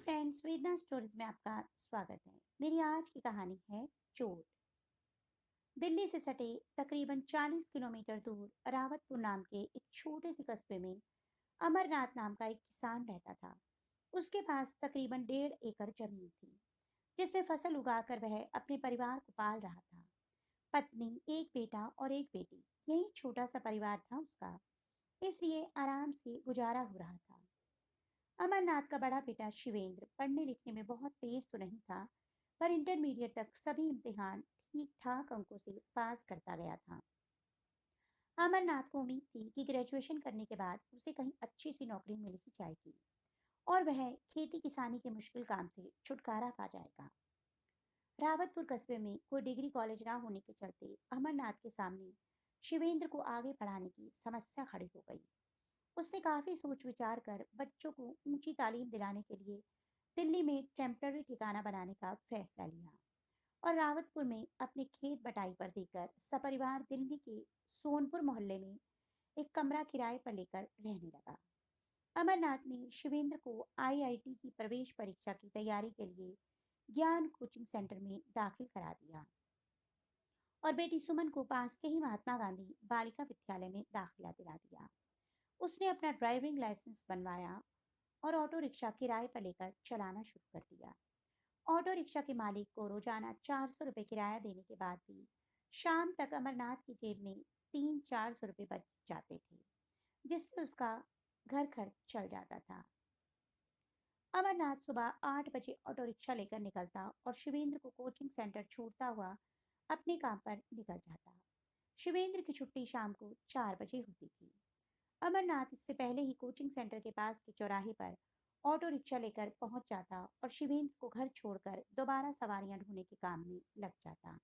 Friends, वेदना stories में आपका स्वागत है। मेरी आज की कहानी है चोट। दिल्ली से सटे तकरीबन 40 किलोमीटर दूर रावतपुर नाम के एक छोटे से कस्बे में अमरनाथ नाम का एक किसान रहता था। उसके पास तकरीबन 1.5 एकड़ जमीन थी, जिसमें फसल उगाकर वह अपने परिवार को पाल रहा था। पत्नी, एक बेटा और एक बेटी, यही छोटा सा परिवार था उसका। इसलिए आराम से गुजारा हो रहा था। अमरनाथ का बड़ा बेटा शिवेंद्र पढ़ने लिखने में बहुत तेज तो नहीं था, पर इंटरमीडिएट तक सभी इम्तिहान ठीक ठाक अंकों से पास करता गया था। अमरनाथ को उम्मीद थी कि ग्रेजुएशन करने के बाद उसे कहीं अच्छी सी नौकरी मिल ही जाएगी और वह खेती किसानी के मुश्किल काम से छुटकारा पा जाएगा। रावतपुर कस्बे में कोई डिग्री कॉलेज ना होने के चलते अमरनाथ के सामने शिवेंद्र को आगे पढ़ाने की समस्या खड़ी हो गई। उसने काफी सोच विचार कर बच्चों को ऊंची तालीम दिलाने के लिए दिल्ली में टेम्पररी ठिकाना बनाने का फैसला लिया और रावतपुर में अपने खेत बटाई पर देकर सपरिवार दिल्ली के सोनपुर मोहल्ले में एक कमरा किराए पर लेकर रहने लगा। अमरनाथ ने शिवेंद्र को आईआईटी की प्रवेश परीक्षा की तैयारी के लिए ज्ञान कोचिंग सेंटर में दाखिल करा दिया और बेटी सुमन को पास के ही महात्मा गांधी बालिका विद्यालय में दाखिला दिला दिया। उसने अपना ड्राइविंग लाइसेंस बनवाया और ऑटो रिक्शा किराए पर लेकर चलाना शुरू कर दिया। ऑटो रिक्शा के मालिक को रोजाना 400 रुपये किराया देने के बाद भी शाम तक अमरनाथ की जेब में 300-400 रुपये बच जाते थे, जिससे उसका घर खर्च चल जाता था। अमरनाथ सुबह 8 बजे ऑटो रिक्शा लेकर निकलता और शिवेंद्र को कोचिंग सेंटर छोड़ता हुआ अपने काम पर निकल जाता। शिवेंद्र की छुट्टी शाम को 4 बजे होती थी। अमरनाथ इससे पहले ही कोचिंग सेंटर के पास के चौराहे पर ऑटो रिक्शा लेकर पहुंच जाता और शिवेंद्र को घर छोड़कर दोबारा सवारियां ढूंढने के काम में लग जाता।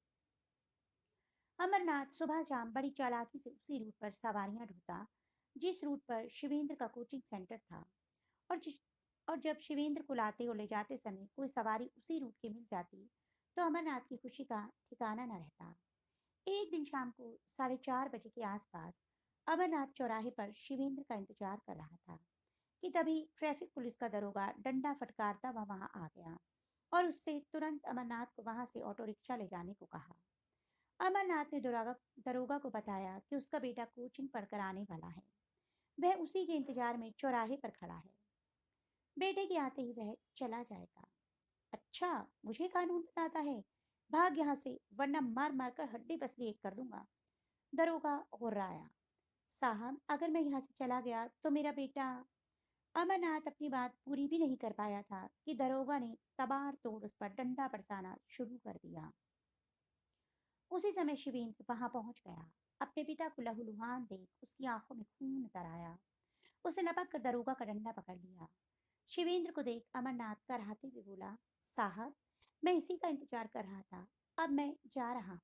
अमरनाथ सुबह शाम बड़ी चालाकी से उसी रूट पर सवारियां ढूंढता जिस रूट पर शिवेंद्र का कोचिंग सेंटर था। और जिस और जब शिवेंद्र को लाते और ले जाते समय कोई सवारी उसी रूट की मिल जाती, तो अमरनाथ की खुशी का ठिकाना न रहता। एक दिन शाम को 4:30 बजे के आसपास अमरनाथ चौराहे पर शिवेंद्र का इंतजार कर रहा था कि तभी ट्रैफिक पुलिस का दरोगा डंडा फटकारता हुआ वहां आ गया और उससे तुरंत अमरनाथ को वहां से ऑटो रिक्शा ले जाने को कहा। अमरनाथ ने दरोगा दरोगा को बताया कि उसका बेटा कोचिंग पढ़कर आने वाला है। वह उसी के इंतजार में चौराहे पर खड़ा है। बेटे के आते ही वह चला जाएगा। अच्छा, मुझे कानून बताता है। भाग यहाँ से, वरना मार मार कर हड्डी पसली एक कर दूंगा। दरोगा गुर्राया। साहब, अगर मैं यहाँ से चला गया तो मेरा बेटा। अमरनाथ अपनी बात पूरी भी नहीं कर पाया था कि दरोगा ने तबार तोड़ उस पर डंडा बरसाना शुरू कर दिया। उसी समय शिवेंद्र वहां पहुंच गया। अपने पिता को लहूलुहान देख उसकी आंखों में खून उतर आया। उसने लपक कर दरोगा का डंडा पकड़ लिया। शिवेंद्र को देख अमरनाथ कराहते हुए बोला, साहब, मैं इसी का इंतजार कर रहा था। अब मैं जा रहा हूँ।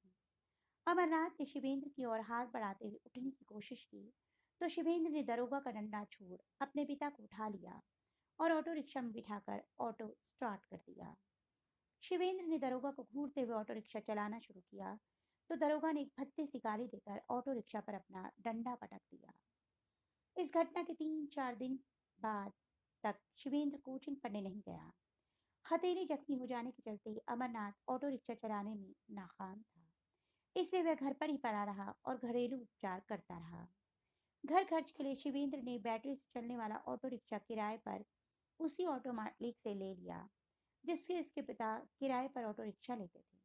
अमरनाथ ने शिवेंद्र की ओर हाथ बढ़ाते हुए उठने की कोशिश की, तो शिवेंद्र ने दरोगा का डंडा छोड़ अपने पिता को उठा लिया और ऑटो रिक्शा में बिठाकर ऑटो स्टार्ट कर दिया। शिवेंद्र ने दरोगा को घूरते हुए ऑटो रिक्शा चलाना शुरू किया, तो दरोगा ने एक भद्दे सी गाली देकर ऑटो रिक्शा पर अपना डंडा पटक दिया। इस घटना के 3-4 दिन बाद तक शिवेंद्र कोचिंग पढ़ने नहीं गया। हथेली जख्मी हो जाने के चलते अमरनाथ ऑटो रिक्शा चलाने में नाकाम था। इसलिए वह घर पर ही पड़ा रहा और घरेलू उपचार करता रहा। घर खर्च के लिए शिवेंद्र ने बैटरी से चलने वाला ऑटो रिक्शा किराए पर उसी ऑटो मालिक से ले लिया, जिससे उसके पिता किराए पर ऑटो रिक्शा लेते थे,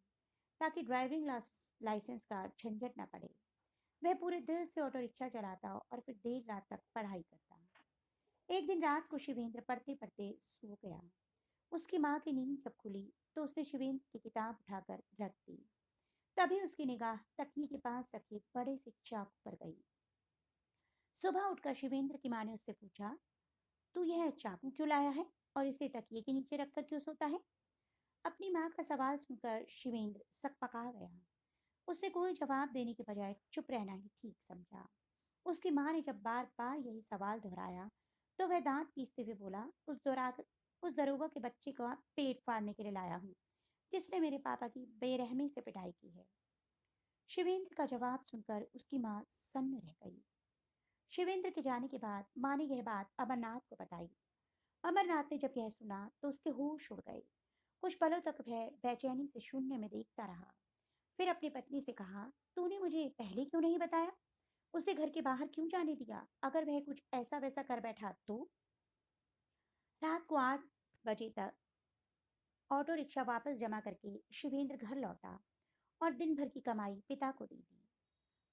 ताकि ड्राइविंग लाइसेंस का झंझट न पड़े। वह पूरे दिल से ऑटो रिक्शा चलाता और फिर देर रात तक पढ़ाई करता। एक दिन रात को शिवेंद्र पढ़ते पढ़ते सो गया। उसकी माँ की नींद जब खुली तो उसने शिवेंद्र की किताब उठाकर रख दी। तभी उसकी निगाह तकिए के पास रखे बड़े से चाकू पर गई। सुबह उठकर शिवेंद्र की माँ ने उससे पूछा, तू यह चाकू क्यों लाया है और इसे तकिए के नीचे रखकर क्यों सोता है? अपनी माँ का सवाल सुनकर शिवेंद्र सकपका गया। उसने कोई जवाब देने के बजाय चुप रहना ही ठीक समझा। उसकी माँ ने जब बार बार यही सवाल दोहराया, तो वह दांत पीसते हुए बोला, उस दरोगा के बच्चे का पेट फाड़ने के लिए लाया हूँ, जिसने मेरे पापा की बेरहमी से पिटाई की है। शिवेंद्र का जवाब सुनकर उसकी माँ सन्न रह गई। शिवेंद्र के जाने के बाद माँ ने यह बात अमरनाथ को बताई अमरनाथ ने जब यह सुना तो उसके होश उड़ गए। कुछ पलों तक वह बेचैनी से शून्य में देखता रहा। फिर अपनी पत्नी से कहा, तूने मुझे पहले क्यों नहीं बताया? उसे घर के बाहर क्यों जाने दिया? अगर वह कुछ ऐसा वैसा कर बैठा तो? रात को 8 बजे तक ऑटो रिक्शा वापस जमा करके शिवेंद्र घर लौटा और दिन भर की कमाई पिता को दे दी।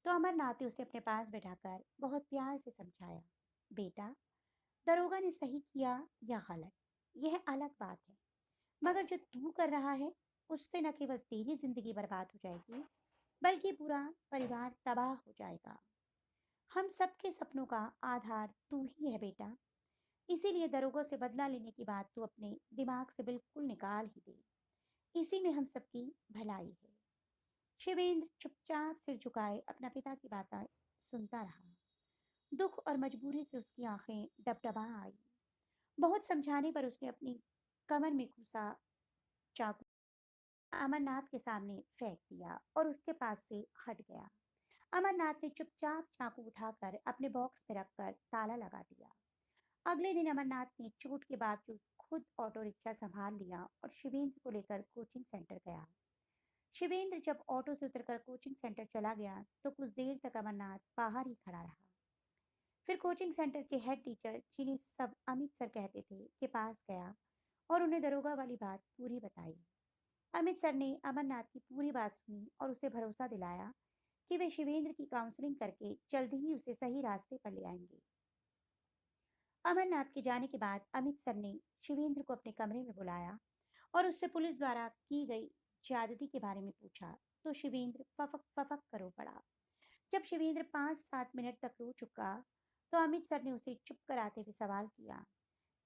तो अमरनाथ ने उसे अपने पास बैठाकर बहुत प्यार से समझाया, बेटा, दरोगा ने सही किया या गलत, यह अलग बात है, मगर जो तू कर रहा है उससे न केवल तेरी जिंदगी बर्बाद हो जाएगी, बल्कि पूरा परिवार तबाह हो जाएगा। हम सबके सपनों का आधार तू ही है बेटा। इसीलिए दरोगा से बदला लेने की बात तू अपने दिमाग से बिल्कुल निकाल ही दे। इसी में हम सबकी भलाई है। शिवेंद्र चुपचाप सिर झुकाए अपना पिता की बातें सुनता रहा। दुख और मजबूरी से उसकी आंखें डबडबा आई। बहुत समझाने पर उसने अपनी कमर में घुसा चाकू अमरनाथ के सामने फेंक दिया और उसके पास से हट गया। अमरनाथ ने चुपचाप चाकू उठाकर अपने बॉक्स में रखकर ताला लगा दिया। अगले दिन अमरनाथ ने चोट के बावजूद खुद ऑटो रिक्शा संभाल लिया और शिवेंद्र को लेकर कोचिंग सेंटर गया। शिवेंद्र जब ऑटो से उतरकर कोचिंग सेंटर चला गया तो कुछ देर तक अमरनाथ बाहर ही खड़ा रहा। फिर कोचिंग सेंटर के हेड टीचर, जिन्हें सब अमित सर कहते थे, के पास गया और उन्हें दरोगा वाली बात पूरी बताई। अमित सर ने अमरनाथ की पूरी बात सुनी और उसे भरोसा दिलाया कि वे शिवेंद्र की काउंसलिंग करके जल्द ही उसे सही रास्ते पर ले आएंगे। अमरनाथ के जाने के बाद अमित सर ने शिवेंद्र को अपने कमरे में बुलाया और उससे पुलिस द्वारा की गई ज्यादती के बारे में पूछा। तो शिवेंद्र फफक फफक कर रो पड़ा। जब शिवेंद्र 5-7 मिनट तक रो चुका तो अमित सर ने उसे चुप कराते हुए सवाल किया,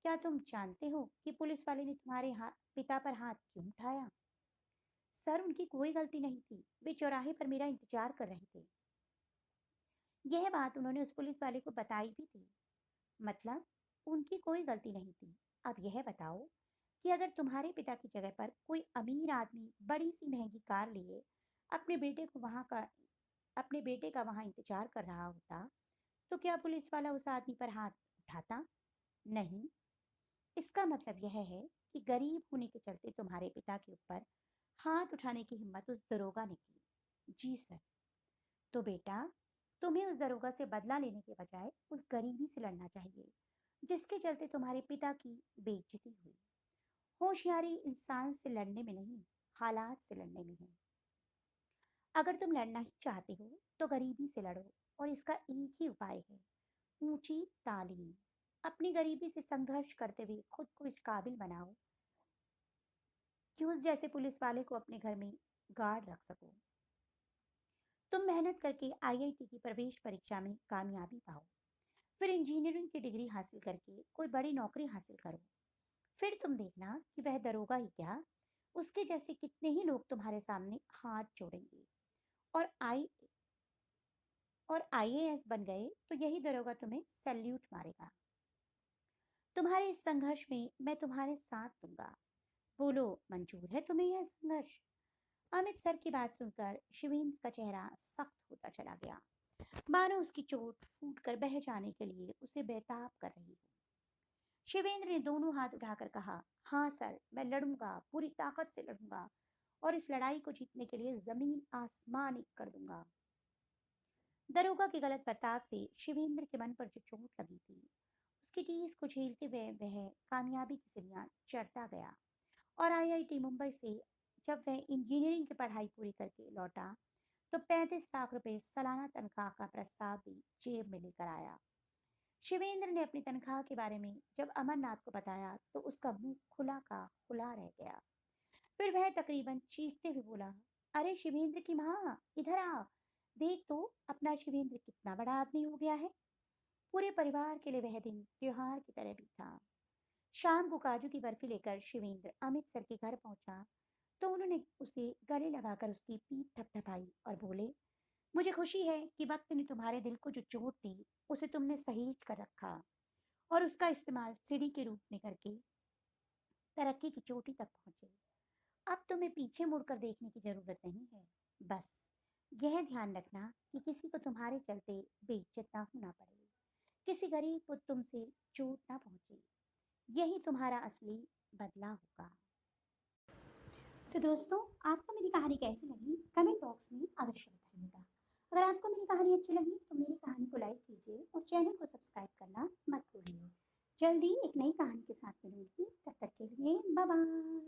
क्या तुम जानते हो कि पुलिस वाले ने तुम्हारे पिता पर हाथ क्यों उठाया? सर, उनकी कोई गलती नहीं थी, वे चौराहे पर मेरा इंतजार कर रहे थे। यह बात उन्होंने उस पुलिस वाले को बताई भी थी। मतलब, उनकी कोई गलती नहीं थी। अब यह बताओ कि अगर तुम्हारे पिता की जगह पर कोई अमीर आदमी बड़ी सी महंगी कार लिए अपने बेटे को वहां का अपने बेटे का वहां इंतजार कर रहा होता, तो क्या पुलिस वाला उस आदमी पर हाथ उठाता? नहीं। इसका मतलब यह है कि गरीब होने के चलते तुम्हारे पिता के ऊपर हाथ उठाने की हिम्मत उस दरोगा ने की। जी सर। तो बेटा, तुम्हें उस दरोगा से बदला लेने के बजाय उस गरीबी से लड़ना चाहिए जिसके चलते तुम्हारे पिता की बेइज्जती हुई। होशियारी इंसान से लड़ने में नहीं, हालात से लड़ने में है। अगर तुम लड़ना ही चाहते हो तो गरीबी से लड़ो, और इसका एक ही उपाय है, ऊंची तालीम। अपनी गरीबी से संघर्ष करते हुए खुद को इस काबिल बनाओ कि उस जैसे पुलिस वाले को अपने घर में गार्ड रख सको। तुम मेहनत करके आईआईटी की प्रवेश परीक्षा में कामयाबी पाओ, फिर इंजीनियरिंग की डिग्री हासिल करके कोई बड़ी नौकरी हासिल करो। फिर तुम देखना कि वह दरोगा ही क्या, उसके जैसे कितने ही लोग तुम्हारे सामने हाथ जोड़ेंगे। और आईएएस बन गए तो यही दरोगा तुम्हें सैल्यूट मारेगा। तुम्हारे इस संघर्ष में मैं तुम्हारे साथ दूंगा। बोलो, मंजूर है तुम्हें यह संघर्ष? अमित सर की बात सुनकर शिवेंद्र का चेहरा सख्त होता चला गया, मानो उसकी चोट फूट कर बह जाने के लिए उसे बेताब कर रही हो। शिवेंद्र ने दोनों हाथ उठाकर कहा, हाँ सर, मैं लड़ूंगा, पूरी ताकत से लड़ूंगा, और इस लड़ाई को जीतने के लिए जमीन आसमान एक कर दूंगा। दरोगा के गलत बर्ताव से शिवेंद्र के मन पर जो चोट लगी थी, उसकी टीस को झेलते हुए वह कामयाबी की सीढ़ियां चढ़ता गया। और आईआईटी मुंबई से जब वह इंजीनियरिंग की पढ़ाई पूरी करके लौटा तो 35 लाख रुपए सालाना तनख्वाह का प्रस्ताव भी जेब में लेकर आया। शिवेंद्र ने अपनी तनख्वाह के बारे में जब अमरनाथ को बताया तो उसका मुंह खुला का खुला रह गया। फिर वह तकरीबन चीखते हुए बोला, अरे शिवेंद्र की माँ, इधर आ, देख तो अपना शिवेंद्र कितना बड़ा आदमी हो गया है। पूरे परिवार के लिए वह दिन त्योहार की तरह भी था। शाम को काजू की बर्फी लेकर शिवेंद्र अमित सर के घर पहुंचा तो उन्होंने उसे गले लगाकर उसकी पीठ थपथपाई और बोले, मुझे खुशी है कि वक्त ने तुम्हारे दिल को जो चोट दी उसे तुमने सहेज कर रखा और उसका इस्तेमाल सीढ़ी के रूप में करके तरक्की की चोटी तक पहुंचे। अब तुम्हें पीछे मुड़कर देखने की जरूरत नहीं है। बस यह ध्यान रखना कि किसी को तुम्हारे चलते बेइज्जत ना होना पड़े, किसी गरीब को तुमसे चोट ना पहुंचे। यही तुम्हारा असली बदला होगा। तो दोस्तों, आपको मेरी कहानी कैसी लगी कमेंट बॉक्स में अवश्य बताइएगा। अगर आपको मेरी कहानी अच्छी लगी तो मेरी कहानी को लाइक कीजिए और चैनल को सब्सक्राइब करना मत भूलिए। जल्दी एक नई कहानी के साथ मिलूंगी, तब तक के लिए बाय बाय।